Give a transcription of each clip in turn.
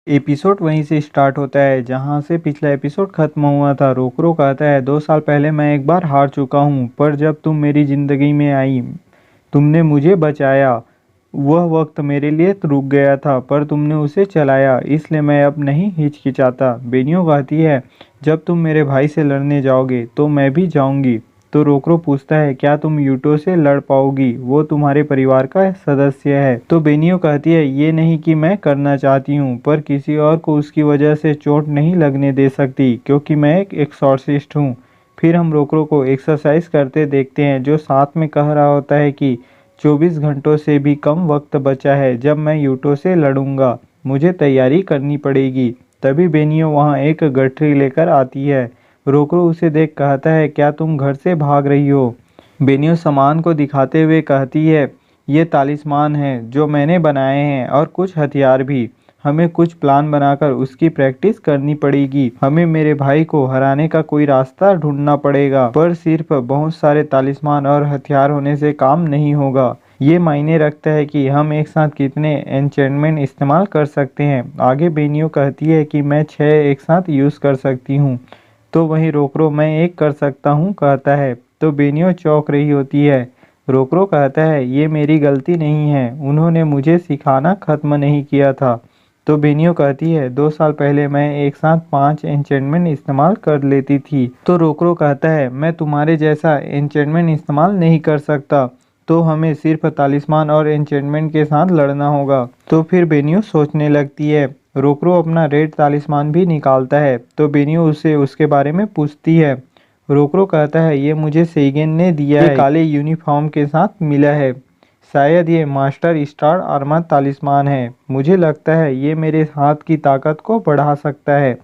Episode वहीं से start होता है जहां से पिछला एपिसोड खत्म हुआ था। रोकरो कहता है 2 साल पहले मैं एक बार हार चुका हूं, पर जब तुम मेरी जिंदगी में आई तुमने मुझे बचाया। वह वक्त मेरे लिए रुक गया था पर तुमने उसे चलाया, इसलिए मैं अब नहीं हिचकिचाता। बेनियो कहती है जब तुम मेरे भाई से लड़ने जाओगे तो मैं भी जाऊंगी। तो रोकरो पूछता है क्या तुम यूटो से लड़ पाओगी, वो तुम्हारे परिवार का सदस्य है। तो बेनियो कहती है ये नहीं कि मैं करना चाहती हूँ, पर किसी और को उसकी वजह से चोट नहीं लगने दे सकती क्योंकि मैं एक एक्सॉर्सिस्ट हूँ। फिर हम रोकरो को एक्सरसाइज करते देखते हैं जो साथ में कह रहा होता है कि 24 घंटों से भी कम वक्त बचा है जब मैं यूटो से लड़ूंगा, मुझे तैयारी करनी पड़ेगी। तभी बेनियो वहाँ एक गठरी लेकर आती है। रोकरो उसे देख कहता है क्या तुम घर से भाग रही हो। बेनियो सामान को दिखाते हुए कहती है ये तालिस्मान है जो मैंने बनाए हैं और कुछ हथियार भी। हमें कुछ प्लान बनाकर उसकी प्रैक्टिस करनी पड़ेगी। हमें मेरे भाई को हराने का कोई रास्ता ढूंढना पड़ेगा, पर सिर्फ बहुत सारे तालिस्मान और हथियार होने से काम नहीं होगा। ये मायने रखता है कि हम एक साथ कितने एन्चेंटमेंट इस्तेमाल कर सकते हैं। आगे बेनियो कहती है कि मैं 6 एक साथ यूज़ कर सकती हूँ। तो वहीं रोकरो मैं एक कर सकता हूँ कहता है। तो बेनियो चौंक रही होती है। रोकरो कहता है ये मेरी गलती नहीं है, उन्होंने मुझे सिखाना खत्म नहीं किया था। तो बेनियो कहती है 2 साल पहले मैं एक साथ 5 एन्चेंटमेंट इस्तेमाल कर लेती थी। तो रोकरो कहता है मैं तुम्हारे जैसा एन्चेंटमेंट इस्तेमाल नहीं कर सकता, तो हमें सिर्फ तालिस्मान और एन्चेंटमेंट के साथ लड़ना होगा। तो फिर बेनियो सोचने लगती है। रोकरो अपना रेड तालिस्मान भी निकालता है। तो बेनियो उसे उसके बारे में पूछती है। रोकरो कहता है ये मुझे सेगेन ने दिया है, ये काले यूनिफॉर्म के साथ मिला है। शायद ये मास्टर स्टार आर्मर तालिस्मान है, मुझे लगता है ये मेरे हाथ की ताकत को बढ़ा सकता है।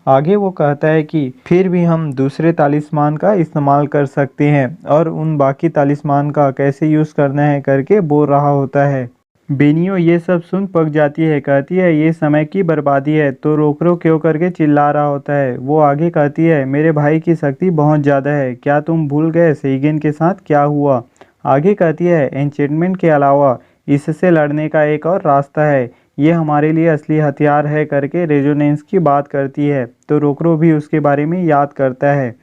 आगे वो कहता है कि फिर भी हम दूसरे तालिस्मान का इस्तेमाल कर सकते हैं और उन बाकी तालिस्मान का कैसे यूज़ करना है करके बोल रहा होता है। बेनियो ये सब सुन पक जाती है, कहती है ये समय की बर्बादी है। तो रोकरो क्यों करके चिल्ला रहा होता है। वो आगे कहती है मेरे भाई की शक्ति बहुत ज़्यादा है, क्या तुम भूल गए सेगेन के साथ क्या हुआ। आगे कहती है एन्चेंटमेंट के अलावा इससे लड़ने का एक और रास्ता है, ये हमारे लिए असली हथियार है करके रेजोनेंस की बात करती है। तो रोकरो भी उसके बारे में याद करता है।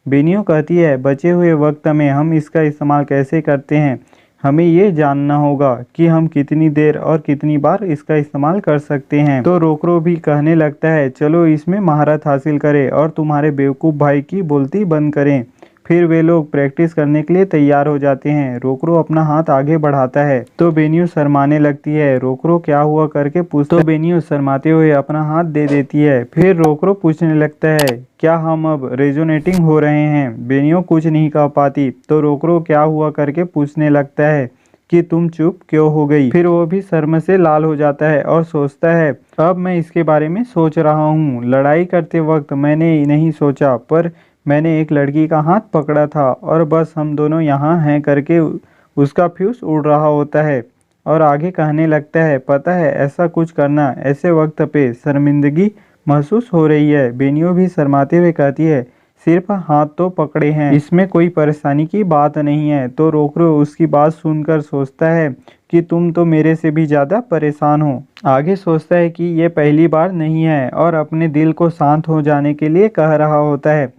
बेनियो कहती है बचे हुए वक्त में हम इसका इस्तेमाल कैसे करते हैं, हमें ये जानना होगा कि हम कितनी देर और कितनी बार इसका इस्तेमाल कर सकते हैं। तो रोकरो भी कहने लगता है चलो इसमें महारत हासिल करें और तुम्हारे बेवकूफ़ भाई की बोलती बंद करें। फिर वे लोग प्रैक्टिस करने के लिए तैयार हो जाते हैं। रोकरो अपना हाथ आगे बढ़ाता है तो बेनियो शर्माने लगती है। रोकरो क्या हुआ करके पूछता है, तो बेनियो शर्माते हुए अपना हाथ दे देती है। फिर रोकरो पूछने लगता है क्या हम अब रेजोनेटिंग हो रहे हैं। बेनियो कुछ नहीं कह पाती। तो रोकरो क्या हुआ करके पूछने लगता है कि तुम चुप क्यों हो गई। फिर वो भी शर्म से लाल हो जाता है और सोचता है अब मैं इसके बारे में सोच रहा हूँ। लड़ाई करते वक्त मैंने नहीं सोचा, पर मैंने एक लड़की का हाथ पकड़ा था और बस हम दोनों यहाँ हैं करके उसका फ्यूज उड़ रहा होता है। और आगे कहने लगता है पता है ऐसा कुछ करना ऐसे वक्त पे शर्मिंदगी महसूस हो रही है। बेनियो भी शर्माते हुए कहती है सिर्फ हाथ तो पकड़े हैं, इसमें कोई परेशानी की बात नहीं है। तो रोकरो उसकी बात सुनकर सोचता है कि तुम तो मेरे से भी ज़्यादा परेशान हो। आगे सोचता है कि ये पहली बार नहीं है और अपने दिल को शांत हो जाने के लिए कह रहा होता है।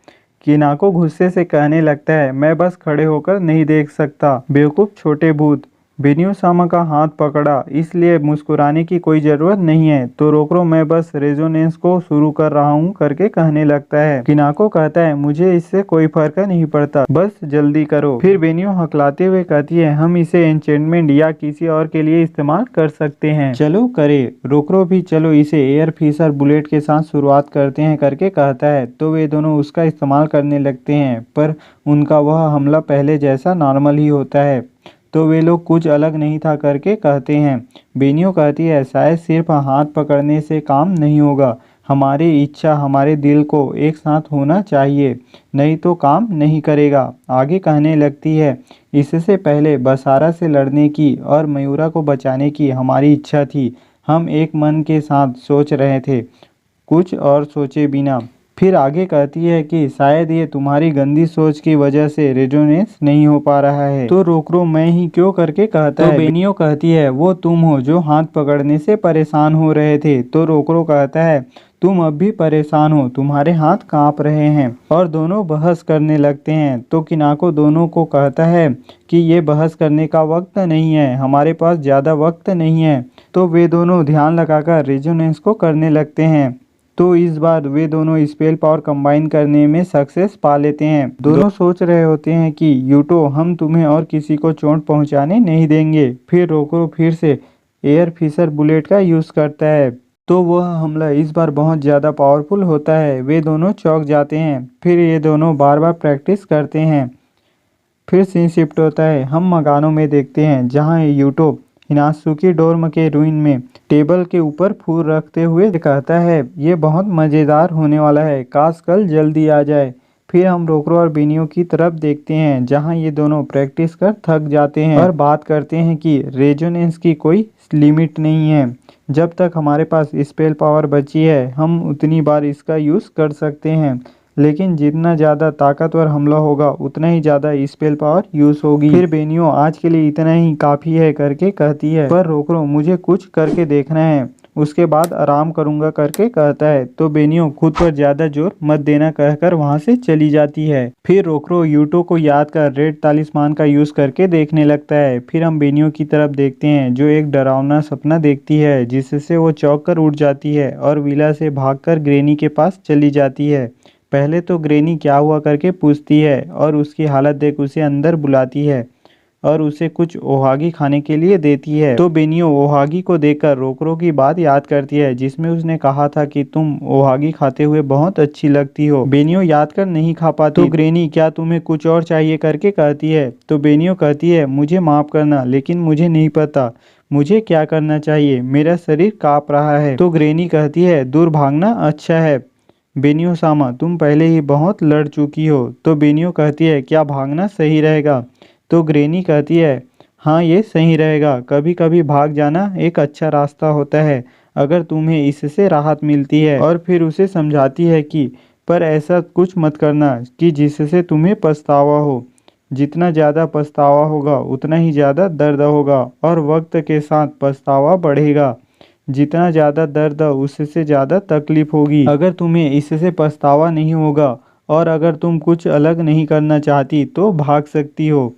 किनाको गुस्से से कहने लगता है मैं बस खड़े होकर नहीं देख सकता, बेवकूफ़ छोटे भूत। बेनियो सामा का हाथ पकड़ा, इसलिए मुस्कुराने की कोई ज़रूरत नहीं है। तो रोकरो मैं बस रेजोनेंस को शुरू कर रहा हूँ करके कहने लगता है। किनाको कहता है मुझे इससे कोई फर्क नहीं पड़ता, बस जल्दी करो। फिर बेनियो हकलाते हुए कहती है हम इसे एन्चेंटमेंट या किसी और के लिए इस्तेमाल कर सकते हैं, चलो करे। रोकरो भी चलो इसे एयर फिशर बुलेट के साथ शुरुआत करते हैं करके कहता है। तो वे दोनों उसका इस्तेमाल करने लगते हैं, पर उनका वह हमला पहले जैसा नॉर्मल ही होता है। तो वे लोग कुछ अलग नहीं था करके कहते हैं। बेनियो कहती है शायद सिर्फ हाथ पकड़ने से काम नहीं होगा, हमारी इच्छा हमारे दिल को एक साथ होना चाहिए, नहीं तो काम नहीं करेगा। आगे कहने लगती है इससे पहले बसारा से लड़ने की और मयूरा को बचाने की हमारी इच्छा थी। हम एक मन के साथ सोच रहे थे, कुछ और सोचे बिना। फिर आगे कहती है कि शायद ये तुम्हारी गंदी सोच की वजह से रेजोनेंस नहीं हो पा रहा है। तो रोकरो मैं ही क्यों करके कहता है। तो बेनियो कहती है वो तुम हो जो हाथ पकड़ने से परेशान हो रहे थे। तो रोकरो कहता है तुम अब भी परेशान हो, तुम्हारे हाथ कांप रहे हैं। और दोनों बहस करने लगते हैं। तो किनाको दोनों को कहता है कि ये बहस करने का वक्त नहीं है, हमारे पास ज़्यादा वक्त नहीं है। तो वे दोनों ध्यान लगाकर रेजोनेंस को करने लगते हैं। तो इस बार वे दोनों स्पेल पावर कंबाइन करने में सक्सेस पा लेते हैं। दोनों सोच रहे होते हैं कि यूटो हम तुम्हें और किसी को चोट पहुंचाने नहीं देंगे। फिर रोकरो फिर से एयर फिशर बुलेट का यूज़ करता है। तो वह हमला इस बार बहुत ज़्यादा पावरफुल होता है। वे दोनों चौंक जाते हैं। फिर ये दोनों बार बार प्रैक्टिस करते हैं। फिर सीन शिफ्ट होता है। हम मकानों में देखते हैं जहाँ यूटो हिनात्सुकी डोर्म के रूइन में टेबल के ऊपर फूल रखते हुए कहता है ये बहुत मज़ेदार होने वाला है, काश कल जल्दी आ जाए। फिर हम रोकरो और बेनियो की तरफ देखते हैं जहाँ ये दोनों प्रैक्टिस कर थक जाते हैं और बात करते हैं कि रेजोनेंस की कोई लिमिट नहीं है। जब तक हमारे पास स्पेल पावर बची है हम उतनी बार इसका यूज़ कर सकते हैं, लेकिन जितना ज़्यादा ताकतवर हमला होगा उतना ही ज़्यादा स्पेल पावर यूज़ होगी। फिर बेनियो आज के लिए इतना ही काफ़ी है करके कहती है, पर रोकरो मुझे कुछ करके देखना है, उसके बाद आराम करूंगा करके कहता है। तो बेनियो खुद पर ज़्यादा जोर मत देना कहकर वहाँ से चली जाती है। फिर रोकरो यूटो को याद कर रेड तालिस्मान का यूज़ करके देखने लगता है। फिर हम बेनियो की तरफ देखते हैं जो एक डरावना सपना देखती है जिससे वो चौंक कर उठ जाती है और विला से भागकर ग्रेनी के पास चली जाती है। पहले तो ग्रेनी क्या हुआ करके पूछती है और उसकी हालत देख उसे अंदर बुलाती है और उसे कुछ ओहागी खाने के लिए देती है। तो बेनियो ओहागी को देखकर रोकरो की बात याद करती है जिसमें उसने कहा था कि तुम ओहागी खाते हुए बहुत अच्छी लगती हो। बेनियो याद कर नहीं खा पाती। तो ग्रेनी क्या तुम्हें कुछ और चाहिए करके कहती है। तो बेनियो कहती है मुझे माफ करना लेकिन मुझे नहीं पता मुझे क्या करना चाहिए, मेरा शरीर काँप रहा है। तो ग्रेनी कहती है दूर भागना अच्छा है बेनियो सामा, तुम पहले ही बहुत लड़ चुकी हो। तो बेनियो कहती है क्या भागना सही रहेगा। तो ग्रेनी कहती है हाँ ये सही रहेगा, कभी कभी भाग जाना एक अच्छा रास्ता होता है अगर तुम्हें इससे राहत मिलती है। और फिर उसे समझाती है कि पर ऐसा कुछ मत करना कि जिससे तुम्हें पछतावा हो, जितना ज़्यादा पछतावा होगा उतना ही ज़्यादा दर्द होगा और वक्त के साथ पछतावा बढ़ेगा, जितना ज़्यादा दर्द उससे ज़्यादा तकलीफ होगी। अगर तुम्हें इससे पछतावा नहीं होगा और अगर तुम कुछ अलग नहीं करना चाहती तो भाग सकती हो।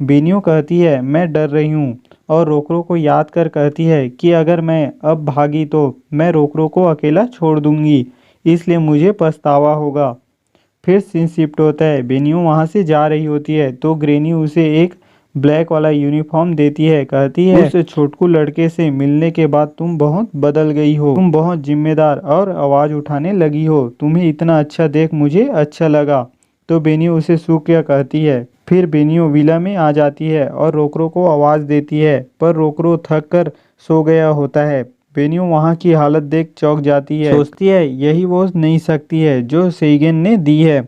बेनियो कहती है मैं डर रही हूँ और रोकरो को याद कर कहती है कि अगर मैं अब भागी तो मैं रोकरो को अकेला छोड़ दूंगी, इसलिए मुझे पछतावा होगा। फिर सीन शिफ्ट होता है। बेनियो वहाँ से जा रही होती है तो ग्रेनी उसे एक ब्लैक वाला यूनिफॉर्म देती है। कहती है उस छोटकू लड़के से मिलने के बाद तुम बहुत बदल गई हो, तुम बहुत जिम्मेदार और आवाज़ उठाने लगी हो, तुम्हें इतना अच्छा देख मुझे अच्छा लगा। तो बेनियो उसे शुक्रिया कहती है। फिर बेनियो विला में आ जाती है और रोकरो को आवाज़ देती है पर रोकरो थक कर सो गया होता है। बेनियो वहाँ की हालत देख चौंक जाती है, सोचती है यही वो नई शक्ति है जो सेइगेन ने दी है।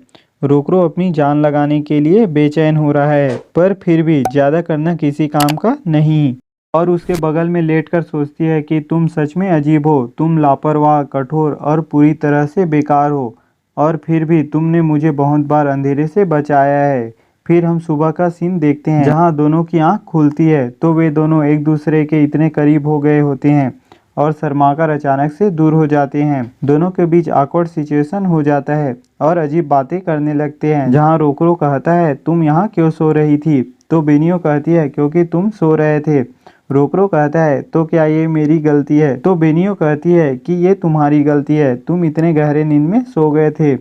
रोकरो अपनी जान लगाने के लिए बेचैन हो रहा है पर फिर भी ज़्यादा करना किसी काम का नहीं और उसके बगल में लेटकर सोचती है कि तुम सच में अजीब हो, तुम लापरवाह, कठोर और पूरी तरह से बेकार हो और फिर भी तुमने मुझे बहुत बार अंधेरे से बचाया है। फिर हम सुबह का सीन देखते हैं जहाँ दोनों की आंख खुलती है तो वे दोनों एक दूसरे के इतने करीब हो गए होते हैं और शर्माकर अचानक से दूर हो जाते हैं। दोनों के बीच ऑकवर्ड सिचुएशन हो जाता है और अजीब बातें करने लगते हैं जहाँ रोकरो कहता है तुम यहाँ क्यों सो रही थी। तो बेनियो कहती है क्योंकि तुम सो रहे थे। रोकरो कहता है तो क्या ये मेरी गलती है। तो बेनियो कहती है कि ये तुम्हारी गलती है, तुम इतने गहरे नींद में सो गए थे।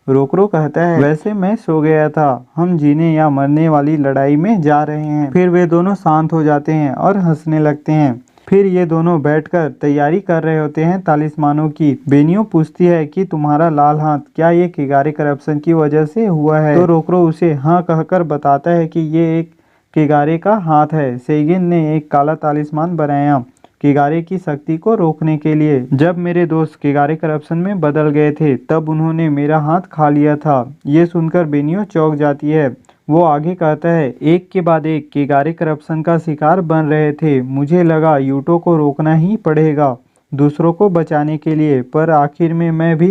रोकरो कहता है वैसे मैं सो गया था, हम जीने या मरने वाली लड़ाई में जा रहे हैं। फिर वे दोनों शांत हो जाते हैं और हंसने लगते हैं। फिर ये दोनों बैठकर तैयारी कर रहे होते हैं तालिस्मानों की। बेनियो पूछती है कि तुम्हारा लाल हाथ क्या ये किगारे करप्शन की वजह से हुआ है। तो रोकरो उसे हाँ कहकर बताता है कि ये एक किगारे का हाथ है, सेइगेन ने एक काला तालिस्मान बनाया किगारे की शक्ति को रोकने के लिए। जब मेरे दोस्त किगारे करप्शन में बदल गए थे तब उन्होंने मेरा हाथ खा लिया था। ये सुनकर बेनियो चौंक जाती है। वो आगे कहता है एक के बाद एक किगारे करप्शन का शिकार बन रहे थे, मुझे लगा यूटो को रोकना ही पड़ेगा दूसरों को बचाने के लिए, पर आखिर में मैं भी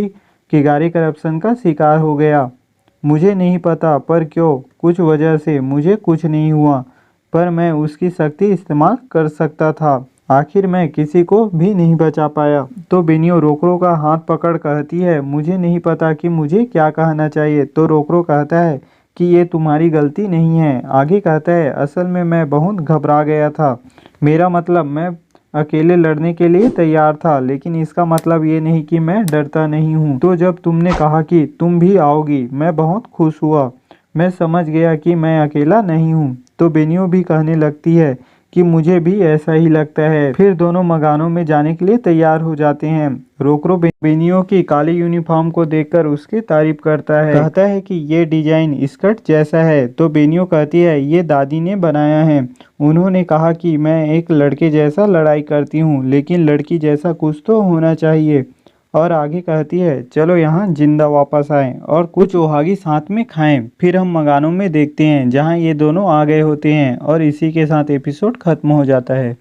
कि गाड़ी करप्शन का शिकार हो गया। मुझे नहीं पता पर क्यों कुछ वजह से मुझे कुछ नहीं हुआ, पर मैं उसकी शक्ति इस्तेमाल कर सकता था। आखिर मैं किसी को भी नहीं बचा पाया। तो बेनियो रोकरो का हाथ पकड़ कहती है, मुझे नहीं पता कि मुझे क्या कहना चाहिए। तो रोकरो कहता है कि ये तुम्हारी गलती नहीं है। आगे कहता है, असल में मैं बहुत घबरा गया था। मेरा मतलब मैं अकेले लड़ने के लिए तैयार था, लेकिन इसका मतलब ये नहीं कि मैं डरता नहीं हूँ। तो जब तुमने कहा कि तुम भी आओगी, मैं बहुत खुश हुआ। मैं समझ गया कि मैं अकेला नहीं हूँ। तो बेनियो भी कहने लगती है कि मुझे भी ऐसा ही लगता है। फिर दोनों मकानों में जाने के लिए तैयार हो जाते हैं। रोकरो बेनियो की काली यूनिफॉर्म को देखकर उसकी तारीफ करता है, कहता है कि ये डिजाइन स्कर्ट जैसा है। तो बेनियो कहती है, ये दादी ने बनाया है। उन्होंने कहा कि मैं एक लड़के जैसा लड़ाई करती हूँ, लेकिन लड़की जैसा कुछ तो होना चाहिए। और आगे कहती है, चलो यहाँ जिंदा वापस आएं और कुछ ओहागी साथ में खाएं। फिर हम मकानों में देखते हैं जहाँ ये दोनों आ गए होते हैं और इसी के साथ एपिसोड खत्म हो जाता है।